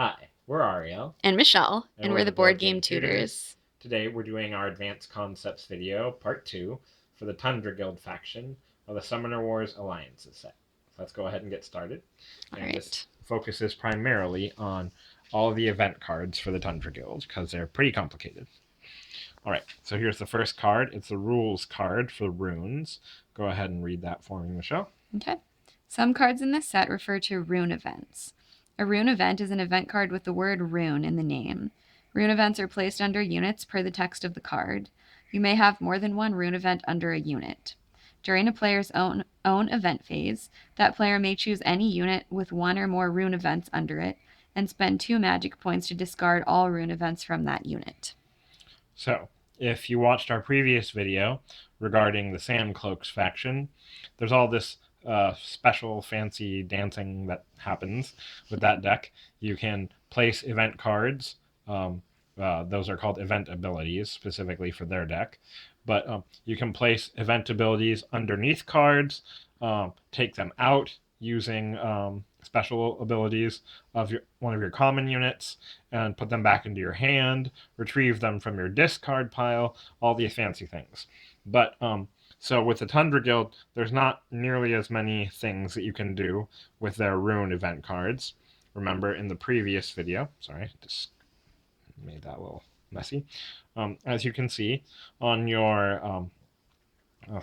Hi, we're Ariel. And Michelle, and we're the the Board Game Tutors. Today we're doing our Advanced Concepts video, part 2, for the Tundra Guild Faction of the Summoner Wars Alliances set. So let's go ahead and get started. This focuses primarily on all of the event cards for the Tundra Guild, because they're pretty complicated. Alright, so here's the first card. It's the rules card for runes. Go ahead and read that for me, Michelle. Okay. Some cards in this set refer to rune events. A rune event is an event card with the word rune in the name. Rune events are placed under units per the text of the card. You may have more than one rune event under a unit. During a player's own event phase, that player may choose any unit with one or more rune events under it and spend 2 magic points to discard all rune events from that unit. So, if you watched our previous video regarding the Sandcloaks faction, there's all this special fancy dancing that happens with that deck. You can place event cards. Those are called event abilities specifically for their deck. But you can place event abilities underneath cards, take them out using special abilities of one of your common units, and put them back into your hand, retrieve them from your discard pile, all these fancy things. But so with the Tundra Guild, there's not nearly as many things that you can do with their Rune event cards. Remember in the previous video, sorry, just made that a little messy. As you can see on your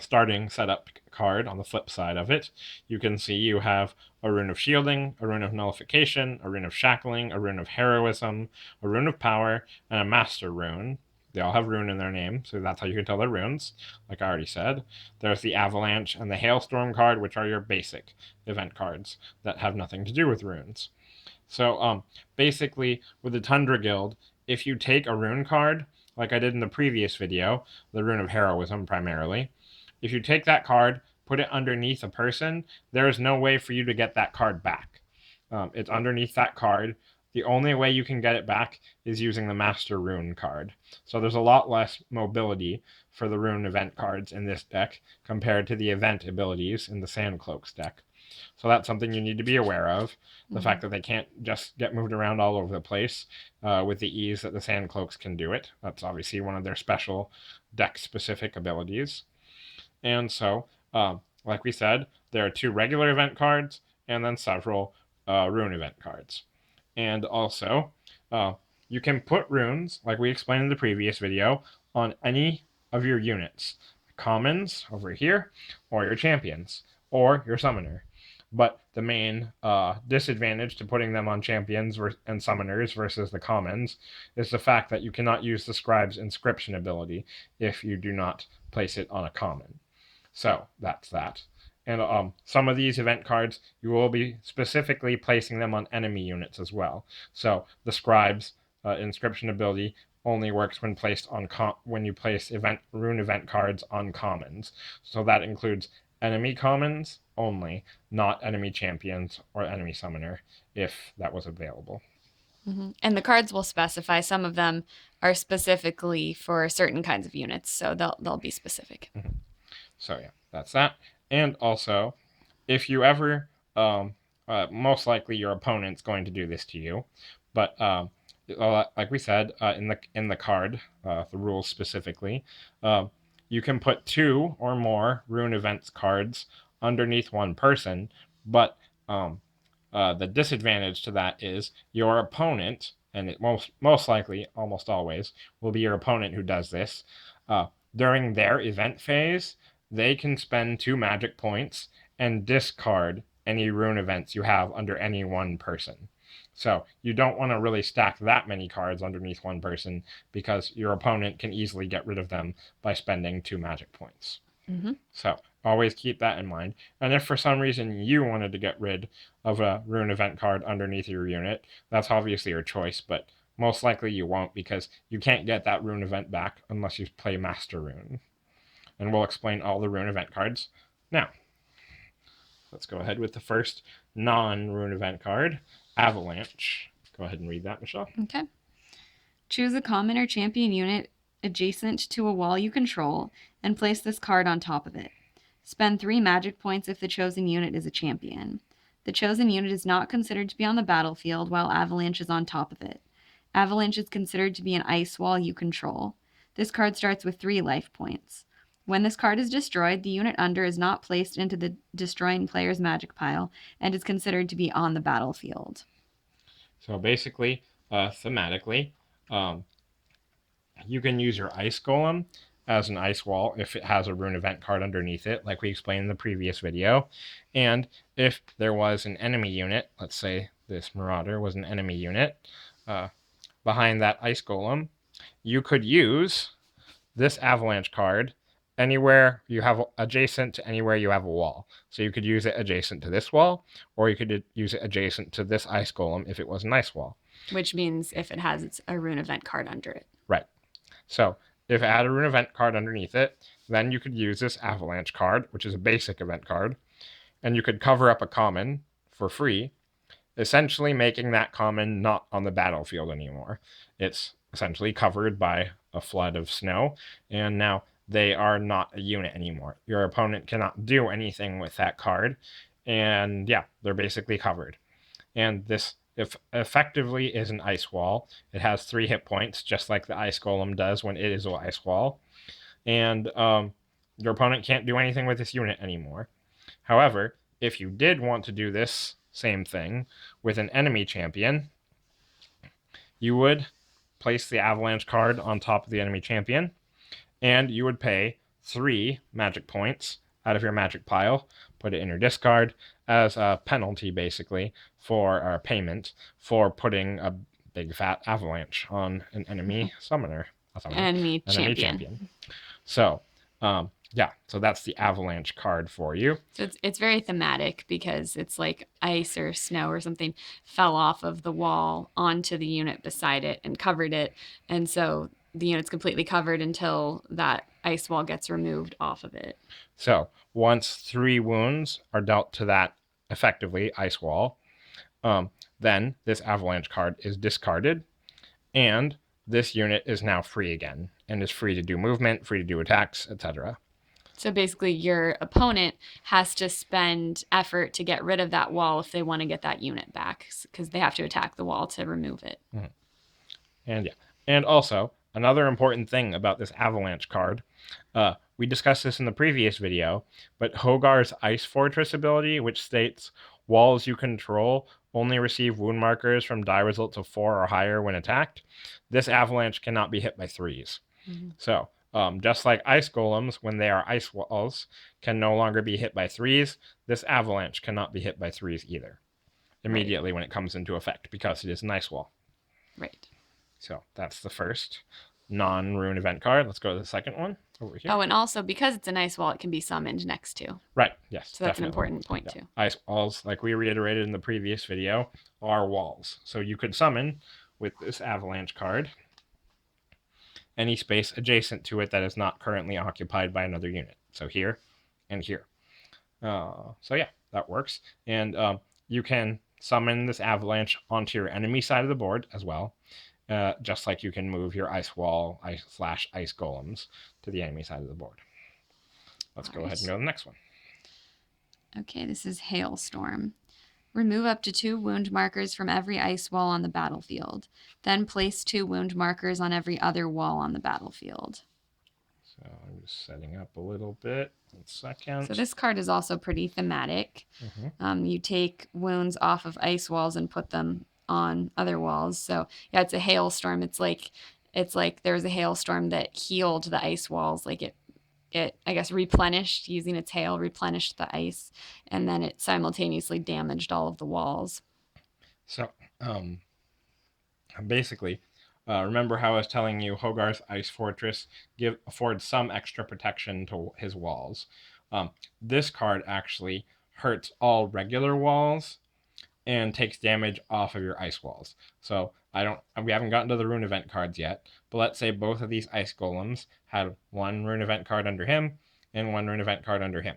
starting setup card on the flip side of it, you can see you have a Rune of Shielding, a Rune of Nullification, a Rune of Shackling, a Rune of Heroism, a Rune of Power, and a Master Rune. They all have Rune in their name, so that's how you can tell they're runes, like I already said. There's the Avalanche and the Hailstorm card, which are your basic event cards that have nothing to do with runes. So basically, with the Tundra Guild, if you take a rune card, like I did in the previous video, the Rune of Heroism primarily, if you take that card, put it underneath a person, there is no way for you to get that card back. It's underneath that card. The only way you can get it back is using the Master Rune card. So there's a lot less mobility for the Rune event cards in this deck compared to the event abilities in the Sandcloaks deck. So that's something you need to be aware of. The fact that they can't just get moved around all over the place with the ease that the Sandcloaks can do it. That's obviously one of their special deck-specific abilities. And so, like we said, there are 2 regular event cards and then several rune event cards. And also, you can put runes, like we explained in the previous video, on any of your units. Commons over here, or your champions, or your summoner. But the main disadvantage to putting them on champions and summoners versus the commons is the fact that you cannot use the scribe's inscription ability if you do not place it on a common. So that's that. And some of these event cards, you will be specifically placing them on enemy units as well. So the scribe's inscription ability only works when placed on when you place rune event cards on commons. So that includes enemy commons only, not enemy champions or enemy summoner, if that was available. And the cards will specify. Some of them are specifically for certain kinds of units, so they'll be specific. So yeah, that's that. And also, if you ever, most likely your opponent's going to do this to you, but like we said in the card, the rules specifically, you can put 2 or more rune events cards underneath one person, but the disadvantage to that is your opponent, and it most likely, almost always, will be your opponent who does this. During their event phase, they can spend 2 magic points and discard any rune events you have under any one person. So you don't want to really stack that many cards underneath one person because your opponent can easily get rid of them by spending 2 magic points. So always keep that in mind. And if for some reason you wanted to get rid of a rune event card underneath your unit, that's obviously your choice, but most likely you won't because you can't get that rune event back unless you play Master Rune. And we'll explain all the rune event cards now. Let's go ahead with the first non-rune event card, Avalanche. Go ahead and read that, Michelle. Okay. Choose a common or champion unit adjacent to a wall you control and place this card on top of it. Spend 3 magic points if the chosen unit is a champion. The chosen unit is not considered to be on the battlefield while Avalanche is on top of it. Avalanche is considered to be an ice wall you control. This card starts with 3 life points. When this card is destroyed, the unit under is not placed into the destroying player's magic pile and is considered to be on the battlefield. So basically, thematically, you can use your ice golem as an ice wall if it has a rune event card underneath it, like we explained in the previous video. And if there was an enemy unit, let's say this marauder was an enemy unit, behind that ice golem, you could use this avalanche card anywhere you have adjacent to anywhere you have a wall. So you could use it adjacent to this wall, or you could use it adjacent to this ice golem if it was an ice wall. Which means if it has a rune event card under it. Right. So if it had a rune event card underneath it, then you could use this avalanche card, which is a basic event card, and you could cover up a common for free, essentially making that common not on the battlefield anymore. It's essentially covered by a flood of snow, and now they are not a unit anymore. Your opponent cannot do anything with that card, and yeah, they're basically covered. And this effectively is an ice wall. It has 3 hit points, just like the ice golem does when it is an ice wall. And your opponent can't do anything with this unit anymore. However, if you did want to do this same thing with an enemy champion, you would place the avalanche card on top of the enemy champion, and you would pay 3 magic points out of your magic pile, put it in your discard as a penalty, basically, for our payment for putting a big fat avalanche on an enemy summoner. Enemy champion. So, yeah, so that's the avalanche card for you. So it's very thematic because it's like ice or snow or something fell off of the wall onto the unit beside it and covered it. And so the unit's completely covered until that ice wall gets removed off of it. So once 3 wounds are dealt to that effectively ice wall, then this avalanche card is discarded, and this unit is now free again and is free to do movement, free to do attacks, etc. So basically your opponent has to spend effort to get rid of that wall if they want to get that unit back, because they have to attack the wall to remove it. Mm-hmm. And yeah, and also another important thing about this avalanche card, we discussed this in the previous video, but Hogar's Ice Fortress ability, which states walls you control only receive wound markers from die results of 4 or higher when attacked, this avalanche cannot be hit by 3s. Mm-hmm. So just like ice golems, when they are ice walls, can no longer be hit by 3s, this avalanche cannot be hit by 3s either immediately when it comes into effect, because it is an ice wall. Right. So that's the first non-rune event card. Let's go to the second one over here. Oh, and also because it's an ice wall, it can be summoned next to. Right, yes. So that's definitely an important point too. Ice walls, like we reiterated in the previous video, are walls. So you could summon with this avalanche card any space adjacent to it that is not currently occupied by another unit. So here and here. So yeah, that works. And you can summon this avalanche onto your enemy side of the board as well. Just like you can move your ice wall /ice golems to the enemy side of the board. Let's go ahead and go to the next one. Okay, this is Hailstorm. Remove up to 2 wound markers from every ice wall on the battlefield. Then place 2 wound markers on every other wall on the battlefield. So I'm just setting up a little bit. 1 second. So this card is also pretty thematic. Mm-hmm. You take wounds off of ice walls and put them on other walls. So yeah, it's a hailstorm. It's like there was a hailstorm that healed the ice walls. Like it I guess replenished, using its hail, replenished the ice, and then it simultaneously damaged all of the walls. So basically, remember how I was telling you Hogar's Ice Fortress affords some extra protection to his walls. This card actually hurts all regular walls and takes damage off of your ice walls. So we haven't gotten to the rune event cards yet, but let's say both of these ice golems had 1 rune event card under him and 1 rune event card under him.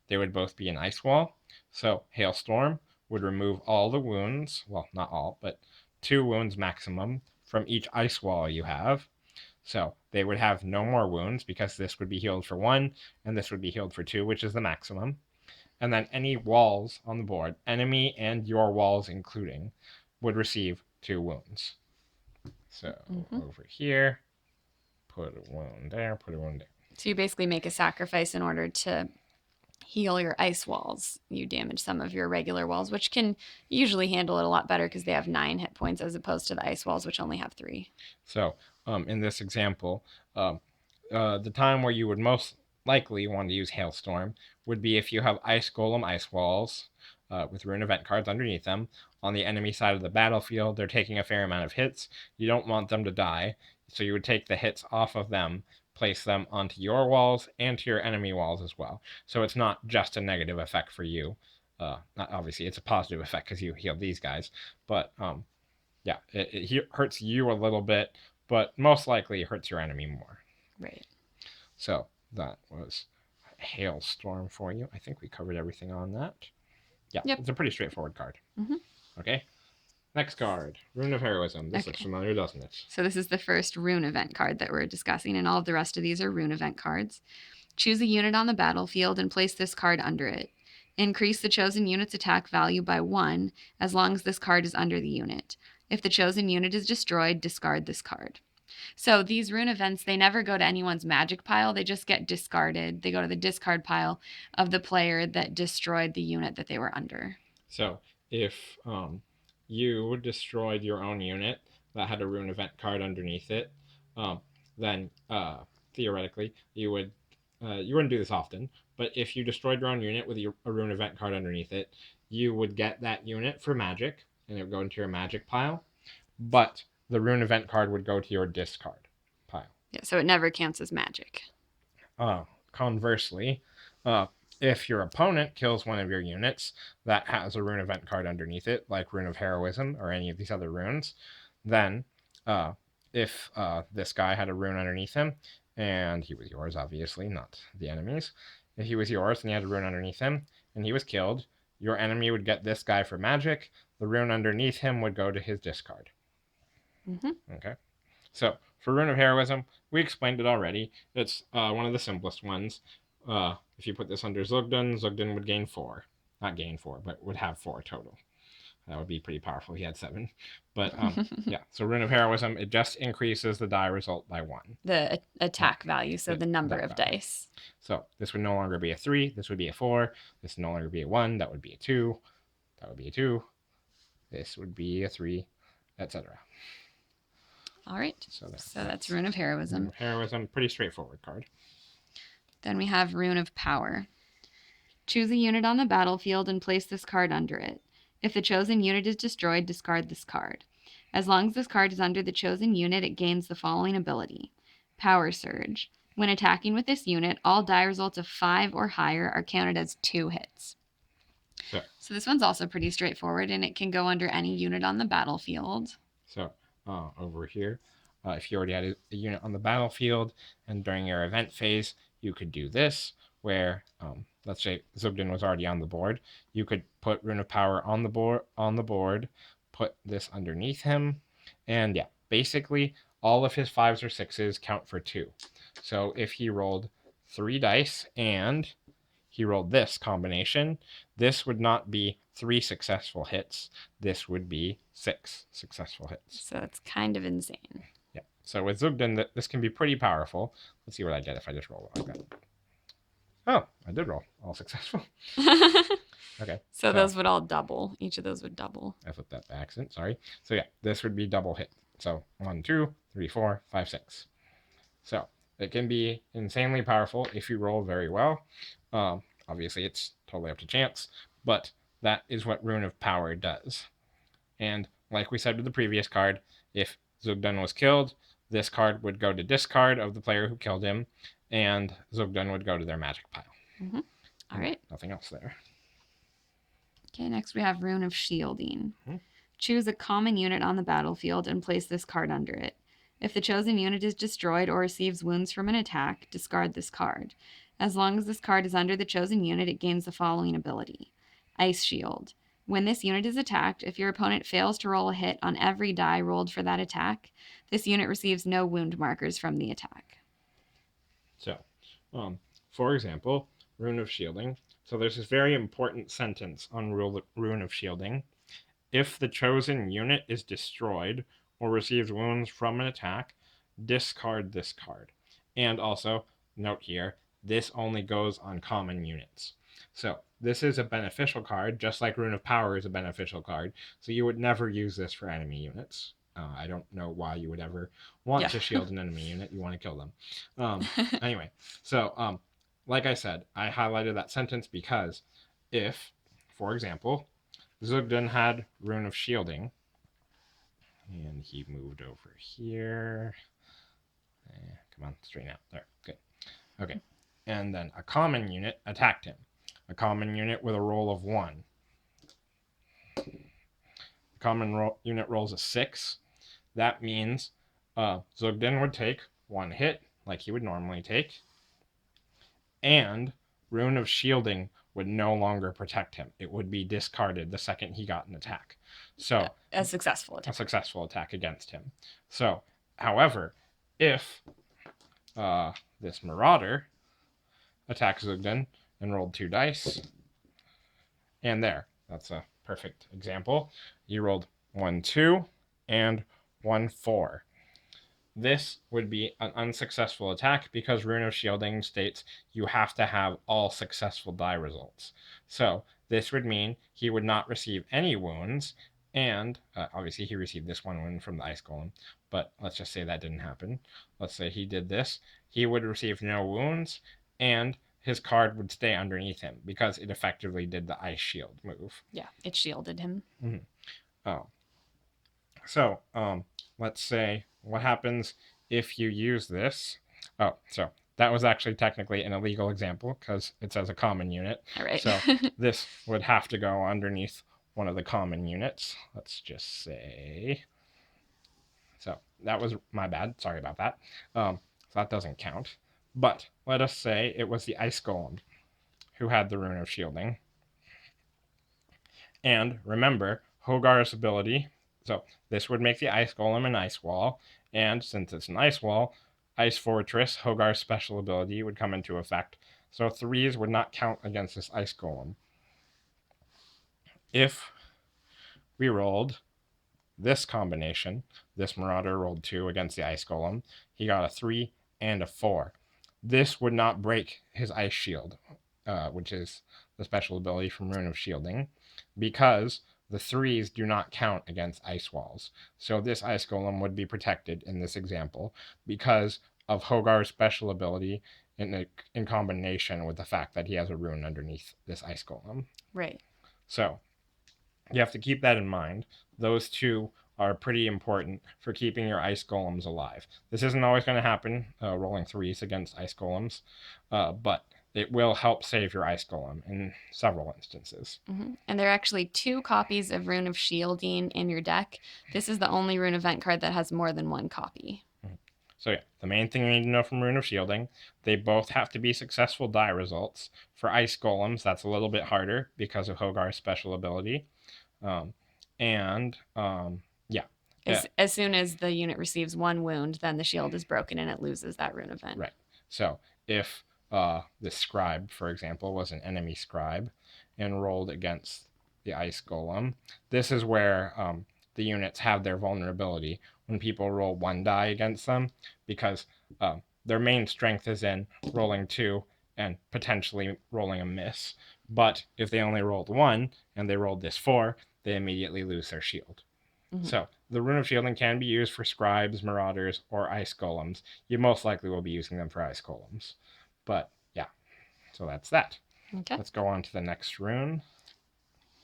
They would both be an ice wall. So Hailstorm would remove all the wounds, well, not all, but 2 wounds maximum from each ice wall you have. So they would have no more wounds because this would be healed for 1 and this would be healed for 2, which is the maximum. and then any walls on the board, enemy and your walls including, would receive 2 wounds. So over here, put a wound there, put a wound there. So you basically make a sacrifice in order to heal your ice walls. You damage some of your regular walls, which can usually handle it a lot better because they have 9 hit points as opposed to the ice walls, which only have 3. So in this example, the time where you would most likely want to use Hailstorm would be if you have Ice Golem ice walls with rune event cards underneath them. On the enemy side of the battlefield, they're taking a fair amount of hits. You don't want them to die, so you would take the hits off of them, place them onto your walls and to your enemy walls as well. So it's not just a negative effect for you. Obviously, it's a positive effect because you healed these guys, but yeah, it hurts you a little bit, but most likely it hurts your enemy more. Right. So that was Hailstorm for you. I think we covered everything on that. Yeah, Yep. It's a pretty straightforward card. Okay. Next card, Rune of Heroism. This looks familiar, doesn't it? So this is the first rune event card that we're discussing, and all of the rest of these are rune event cards. Choose a unit on the battlefield and place this card under it. Increase the chosen unit's attack value by 1 as long as this card is under the unit. If the chosen unit is destroyed, discard this card. So these rune events, they never go to anyone's magic pile. They just get discarded. They go to the discard pile of the player that destroyed the unit that they were under. So if you destroyed your own unit that had a rune event card underneath it, then theoretically you would you wouldn't do this often, but if you destroyed your own unit with a rune event card underneath it, you would get that unit for magic, and it would go into your magic pile, but the rune event card would go to your discard pile. Yeah, so it never counts as magic. Conversely, if your opponent kills one of your units that has a rune event card underneath it, like Rune of Heroism or any of these other runes, then if this guy had a rune underneath him, and he was yours, obviously, not the enemy's, if he was yours and he had a rune underneath him, and he was killed, your enemy would get this guy for magic, the rune underneath him would go to his discard. Okay. So for Rune of Heroism, we explained it already. It's one of the simplest ones. If you put this under Zugden, Zugden would gain 4. Not gain 4, but would have 4 total. That would be pretty powerful. He had 7. But yeah, so Rune of Heroism, it just increases the die result by 1. The attack value, so the number of dice. So this would no longer be a 3. This would be a 4. This would no longer be a 1. That would be a 2. That would be a 2. This would be a 3, etc. All right. So that's Rune of Heroism. Rune of Heroism, pretty straightforward card. Then we have Rune of Power. Choose a unit on the battlefield and place this card under it. If the chosen unit is destroyed, discard this card. As long as this card is under the chosen unit, it gains the following ability. Power Surge. When attacking with this unit, all die results of 5 or higher are counted as 2 hits. So this one's also pretty straightforward, and it can go under any unit on the battlefield. So over here, if you already had a unit on the battlefield and during your event phase, you could do this, where let's say Zugden was already on the board. You could put Rune of Power on the board, put this underneath him, and yeah, basically all of his 5s or 6s count for 2. So if he rolled 3 dice and he rolled this combination, this would not be 3 successful hits. This would be 6 successful hits. So it's kind of insane. Yeah. So with Zugden, this can be pretty powerful. Let's see what I get if I just roll like that. Oh, I did roll all successful. Okay. So those would all double. Each of those would double. I flipped that by accident. Sorry. So yeah, this would be double hit. So 1, 2, 3, 4, 5, 6. So it can be insanely powerful if you roll very well. Obviously, it's totally up to chance, but that is what Rune of Power does. And like we said with the previous card, if Zugden was killed, this card would go to discard of the player who killed him, and Zugden would go to their magic pile. All right. Nothing else there. Okay, next we have Rune of Shielding. Choose a common unit on the battlefield and place this card under it. If the chosen unit is destroyed or receives wounds from an attack, discard this card. As long as this card is under the chosen unit, it gains the following ability. Ice Shield. When this unit is attacked, if your opponent fails to roll a hit on every die rolled for that attack, this unit receives no wound markers from the attack. So, for example, Rune of Shielding. So there's this very important sentence on Rune of Shielding. If the chosen unit is destroyed or receives wounds from an attack, discard this card. And also, note here, this only goes on common units. So this is a beneficial card, just like Rune of Power is a beneficial card. So you would never use this for enemy units. I don't know why you would ever want to shield an enemy unit. You want to kill them. Anyway, so like I said, I highlighted that sentence because if, for example, Zugden had Rune of Shielding, and he moved over here. Come on, straighten out. There, good. Okay, and then a common unit attacked him. A common unit with a roll of 1. Common unit rolls a 6. That means Zugden would take 1 hit, like he would normally take, and Rune of Shielding would no longer protect him. It would be discarded the second he got an attack. So a successful attack against him. So, however, if this Marauder attacks Zugden and rolled 2 dice, and there, that's a perfect example. You rolled 1 2 and 1 4. This would be an unsuccessful attack because Rune of Shielding states you have to have all successful die results. So this would mean he would not receive any wounds, and obviously he received this 1 wound from the Ice Golem, but let's just say that didn't happen. Let's say he did this. He would receive no wounds, and his card would stay underneath him because it effectively did the Ice Shield move. Yeah, it shielded him. Mm-hmm. Oh. So, let's say what happens if you use this. Oh, so that was actually technically an illegal example because it says a common unit. All right. So this would have to go underneath one of the common units. Let's just say. So that was my bad. Sorry about that. So that doesn't count. But let us say it was the Ice Golem who had the Rune of Shielding. And remember, Hogar's ability. So this would make the Ice Golem an Ice Wall, and since it's an Ice Wall, Ice Fortress, Hogar's special ability, would come into effect. So 3s would not count against this Ice Golem. If we rolled this combination, this Marauder rolled 2 against the Ice Golem, he got a 3 and a 4. This would not break his Ice Shield, which is the special ability from Rune of Shielding, because the 3s do not count against ice walls. So this Ice Golem would be protected in this example because of Hogar's special ability in combination with the fact that he has a rune underneath this Ice Golem. Right. So you have to keep that in mind. Those two are pretty important for keeping your Ice Golems alive. This isn't always going to happen, rolling 3s against Ice Golems, but it will help save your Ice Golem in several instances. Mm-hmm. And there are actually 2 copies of Rune of Shielding in your deck. This is the only Rune event card that has more than 1 copy. Mm-hmm. So yeah, the main thing you need to know from Rune of Shielding, they both have to be successful die results. For Ice Golems, that's a little bit harder because of Hogar's special ability. As soon as the unit receives 1 wound, then the shield is broken and it loses that rune event. Right. So if the scribe, for example, was an enemy scribe and rolled against the Ice Golem, this is where the units have their vulnerability when people roll 1 die against them, because their main strength is in rolling 2 and potentially rolling a miss. But if they only rolled 1 and they rolled this 4, they immediately lose their shield. Mm-hmm. So the Rune of Shielding can be used for scribes, marauders, or Ice Golems. You most likely will be using them for Ice Golems. But yeah, so that's that. Okay. Let's go on to the next rune.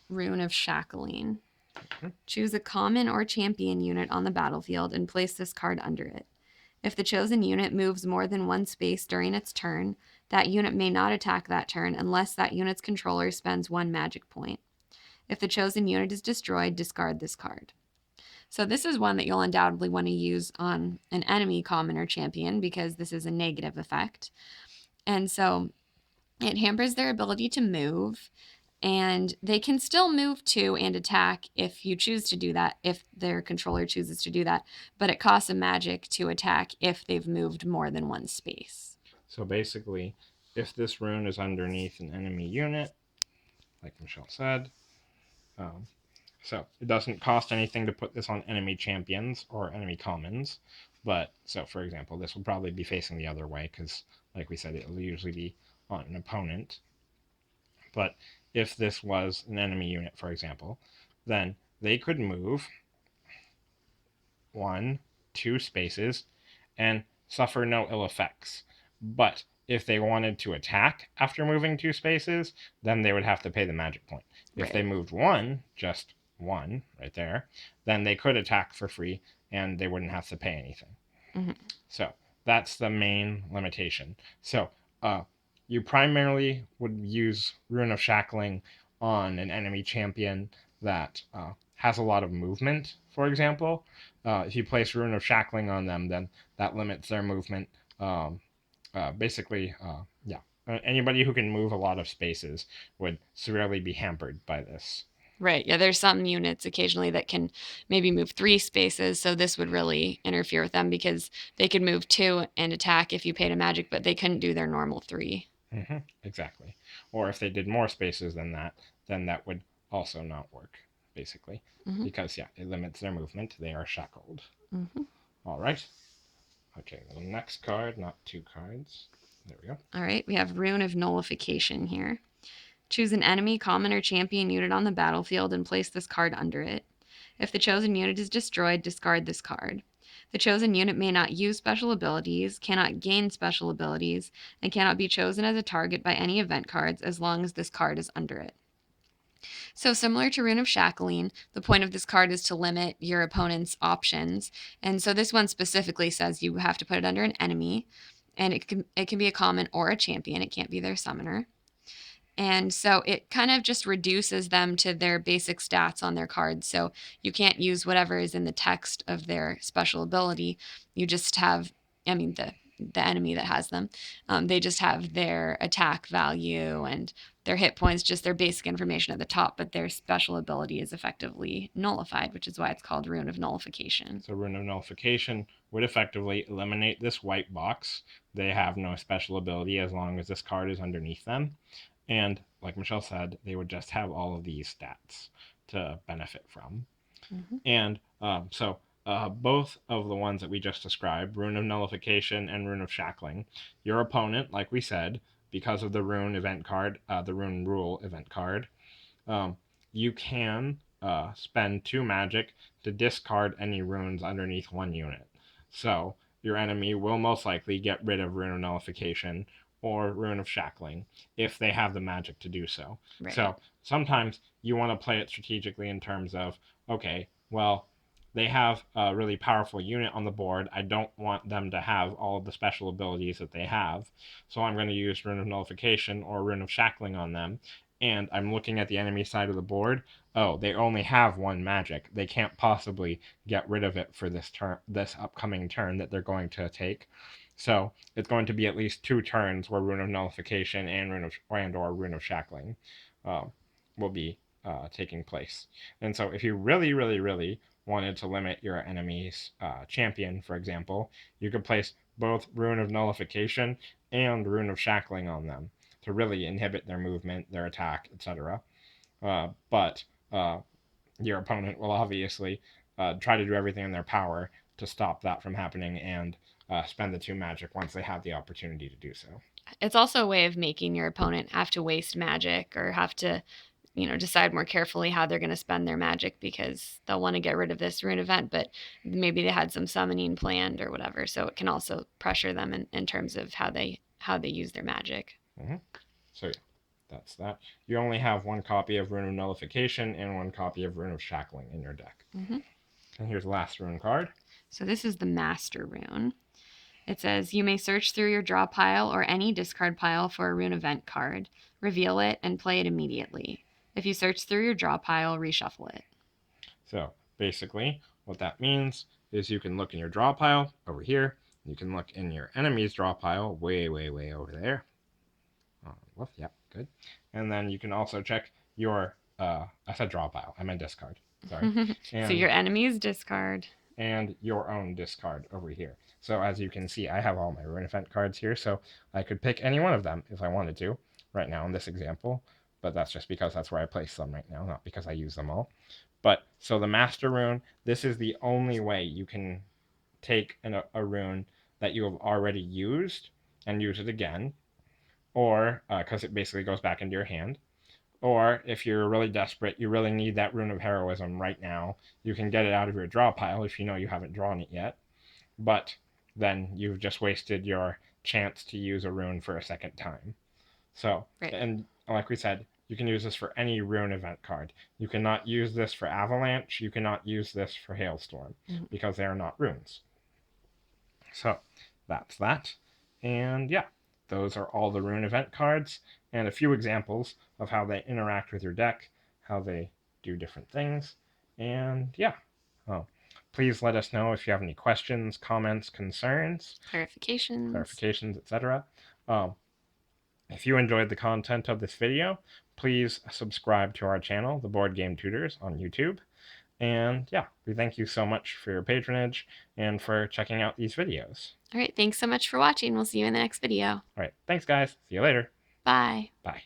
Rune of Shackling. Mm-hmm. Choose a common or champion unit on the battlefield and place this card under it. If the chosen unit moves more than 1 space during its turn, that unit may not attack that turn unless that unit's controller spends 1 magic point. If the chosen unit is destroyed, discard this card. So this is one that you'll undoubtedly want to use on an enemy common or champion because this is a negative effect. And so it hampers their ability to move, and they can still move to and attack if you choose to do that, if their controller chooses to do that, but it costs a magic to attack if they've moved more than 1 space. So basically, if this rune is underneath an enemy unit, like Michelle said. So it doesn't cost anything to put this on enemy champions or enemy commons. But so, for example, this will probably be facing the other way because, like we said, it will usually be on an opponent. But if this was an enemy unit, for example, then they could move 1, 2 spaces and suffer no ill effects. But if they wanted to attack after moving 2 spaces, then they would have to pay the magic point. If they moved 1, just 1 right there, then they could attack for free and they wouldn't have to pay anything. Mm-hmm. So that's the main limitation. So you primarily would use Rune of Shackling on an enemy champion that has a lot of movement, for example. If you place Rune of Shackling on them, then that limits their movement. Yeah. Anybody who can move a lot of spaces would severely be hampered by this. Right. Yeah, there's some units occasionally that can maybe move 3 spaces, so this would really interfere with them because they could move 2 and attack if you paid a magic, but they couldn't do their normal 3. Mm-hmm, exactly. Or if they did more spaces than that, then that would also not work, basically. Mm-hmm. Because, yeah, it limits their movement. They are shackled. Mm-hmm. All right. Okay, the next card, not 2 cards. There we go. All right, we have Rune of Nullification here. Choose an enemy, common, or champion unit on the battlefield and place this card under it. If the chosen unit is destroyed, discard this card. The chosen unit may not use special abilities, cannot gain special abilities, and cannot be chosen as a target by any event cards as long as this card is under it. So, similar to Rune of Shackling, the point of this card is to limit your opponent's options. And so, this one specifically says you have to put it under an enemy, and it can be a common or a champion. It can't be their summoner. And so it kind of just reduces them to their basic stats on their cards. So you can't use whatever is in the text of their special ability. You just have, the enemy that has them, they just have their attack value and their hit points, just their basic information at the top, but their special ability is effectively nullified, which is why it's called Rune of Nullification. So Rune of Nullification would effectively eliminate this white box. They have no special ability as long as this card is underneath them. And like Michelle said, they would just have all of these stats to benefit from. Mm-hmm. And so both of the ones that we just described, Rune of Nullification and Rune of Shackling, your opponent, like we said, because of the Rune event card, the Rune Rule event card, you can spend 2 magic to discard any runes underneath 1 unit. So your enemy will most likely get rid of Rune of Nullification or Rune of Shackling if they have the magic to do so. Right. So sometimes you want to play it strategically in terms of, okay, well, they have a really powerful unit on the board. I don't want them to have all of the special abilities that they have. So I'm going to use Rune of Nullification or Rune of Shackling on them. And I'm looking at the enemy side of the board. Oh, they only have 1 magic. They can't possibly get rid of it for this upcoming turn that they're going to take. So it's going to be at least 2 turns where Rune of Nullification and Rune of Shackling will be taking place. And so if you really, really, really wanted to limit your enemy's champion, for example, you could place both Rune of Nullification and Rune of Shackling on them to really inhibit their movement, their attack, etc. But your opponent will obviously try to do everything in their power to stop that from happening and spend the 2 magic once they have the opportunity to do so. It's also a way of making your opponent have to waste magic or have to, decide more carefully how they're going to spend their magic because they'll want to get rid of this rune event, but maybe they had some summoning planned or whatever. So it can also pressure them in terms of how they use their magic. Mm-hmm. So yeah, that's that. You only have 1 copy of Rune of Nullification and 1 copy of Rune of Shackling in your deck. Mm-hmm. And here's the last rune card. So this is the Master Rune. It says, you may search through your draw pile or any discard pile for a rune event card, reveal it, and play it immediately. If you search through your draw pile, reshuffle it. So basically, what that means is you can look in your draw pile over here. You can look in your enemy's draw pile way, way, way over there. Well, yeah, good. And then you can also check your, I said draw pile, I meant discard. Sorry. So your enemy's discard. and your own discard over here. So as you can see, I have all my Rune event cards here, so I could pick any one of them if I wanted to right now in this example, but that's just because that's where I place them right now, not because I use them all. But so the Master Rune, this is the only way you can take a rune that you have already used and use it again, or because it basically goes back into your hand. Or if you're really desperate, you really need that Rune of Heroism right now, you can get it out of your draw pile if you know you haven't drawn it yet. But then you've just wasted your chance to use a rune for a second time. So, Right. and like we said, you can use this for any rune event card. You cannot use this for Avalanche. You cannot use this for Hailstorm because they are not runes. So that's that. And yeah, those are all the Rune event cards and a few examples of how they interact with your deck, how they do different things. And yeah, please let us know if you have any questions, comments, concerns, clarifications, etc. If you enjoyed the content of this video, please subscribe to our channel, The Board Game Tutors, on YouTube. And yeah, we thank you so much for your patronage and for checking out these videos. All right, thanks so much for watching. We'll see you in the next video. All right, thanks guys. See you later. Bye. Bye.